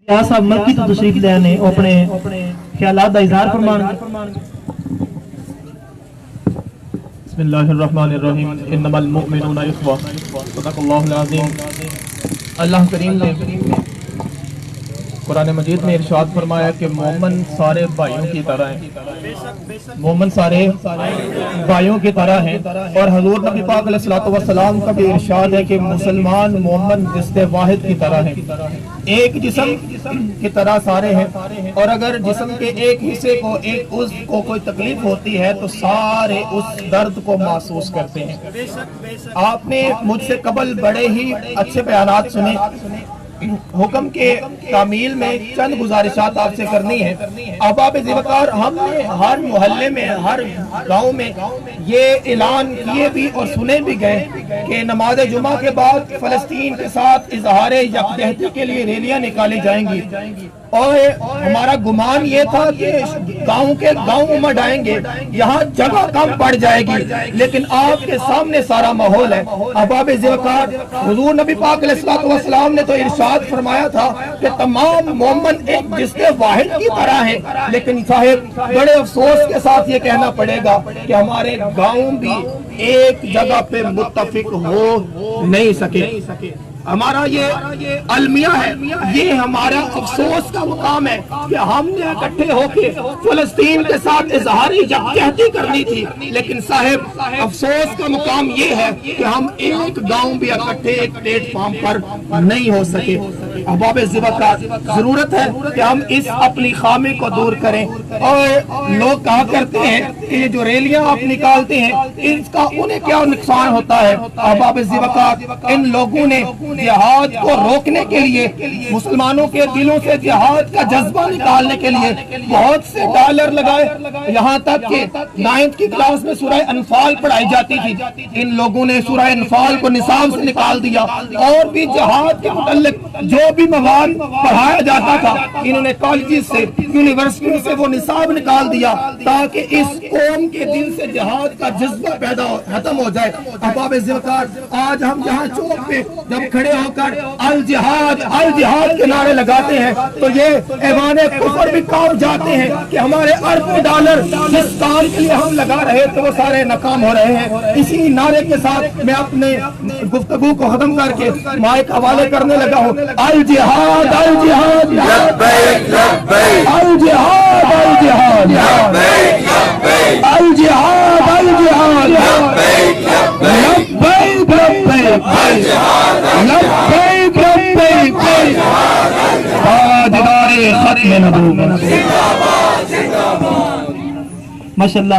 صاحب مکی تو تشریف لے نے اپنے خیالات کا اظہار فرمان. بسم اللہ الرحمن الرحیم. انما المؤمنون اخوہ. صدق اللہ العظیم. اللہ کریم نے قرآن مجید میں ارشاد فرمایا کہ مومن سارے بھائیوں کی طرح ہیں. مومن سارے بھائیوں کی طرح ہیں. اور حضور نبی پاک علیہ الصلوۃ والسلام کا بھی ارشاد ہے کہ مسلمان مومن جسم واحد کی طرح ہیں. ایک جسم کی طرح سارے ہیں. اور اگر جسم کے ایک حصے کو ایک عضو کو کوئی تکلیف ہوتی ہے تو سارے اس درد کو محسوس کرتے ہیں. آپ نے مجھ سے قبل بڑے ہی اچھے بیانات سنے. حکم کے تعمیل میں چند گزارشات آپ سے کرنی ہے. احباب ذوقار، ہم نے ہر محلے میں ہر گاؤں میں یہ اعلان کیے بھی اور سنے بھی گئے کہ نماز جمعہ کے بعد فلسطین کے ساتھ اظہار یکجہتی کے لیے ریلیاں نکالی جائیں گی. اور ہمارا گمان یہ تھا کہ گاؤں امڈ آئیں گے، یہاں جگہ کم پڑ جائے گی، لیکن آپ کے سامنے سارا ماحول ہے. احباب ذوقار، حضور نبی پاک علیہ الصلوۃ والسلام نے تو ارشاد فرمایا تھا کہ تمام مومن ایک جسم واحد کی طرح ہیں. لیکن صاحب بڑے افسوس کے ساتھ یہ کہنا پڑے گا کہ ہمارے گاؤں بھی ایک جگہ پہ متفق ہو نہیں سکے. ہمارا یہ المیہ ہے، یہ ہمارا افسوس کا مقام ہے کہ ہم نے اکٹھے ہو کے فلسطین کے ساتھ اظہاری یکجہتی کرنی تھی، لیکن صاحب افسوس کا مقام یہ ہے کہ ہم ایک گاؤں بھی اکٹھے ایک پلیٹ فارم پر نہیں ہو سکے. احباب ذوقار، ضرورت ہے کہ ہم اس اپنی خامی کو دور کریں. اور لوگ کہا کرتے ہیں کہ یہ جو ریلیاں آپ نکالتے ہیں اس کا انہیں کیا نقصان ہوتا ہے. احباب ذوقار، ان لوگوں نے جہاد کو روکنے کے لیے، مسلمانوں کے دلوں سے جہاد کا جذبہ نکالنے کے لیے بہت سے ڈالر لگائے. یہاں تک کہ 9th کی کلاس میں سورہ انفال پڑھائی جاتی تھی، ان لوگوں نے سورہ انفال کو نصاب سے نکال دیا. اور بھی جہاد کے متعلق جو بھی مواد پڑھایا جاتا تھا انہوں نے کالجز سے، یونیورسٹی سے وہ نصاب نکال دیا تاکہ اس قوم کے دل سے جہاد کا جذبہ ختم ہو جائے. احباب ذوقار، آج ہم یہاں چوک پہ جب کھڑے ہو کر الجہاد الجہاد کے نعرے لگاتے ہیں تو یہ ایوان کفر بھی کام جاتے ہیں کہ ہمارے اربوں ڈالر جس کام کے لیے ہم لگا رہے تھے وہ سارے ناکام ہو رہے ہیں. اسی نعرے کے ساتھ میں اپنے گفتگو کو ختم کر کے مائک حوالے کرنے لگا ہوں. الجہاد الجہاد لبیک لبیک، الجہاد الجہاد لبیک لبیک، الجہاد الجہاد لبیک لبیک، لبیک لبیک، لبیک لبیک، تاجدار ختم نبوت. ماشاءاللہ.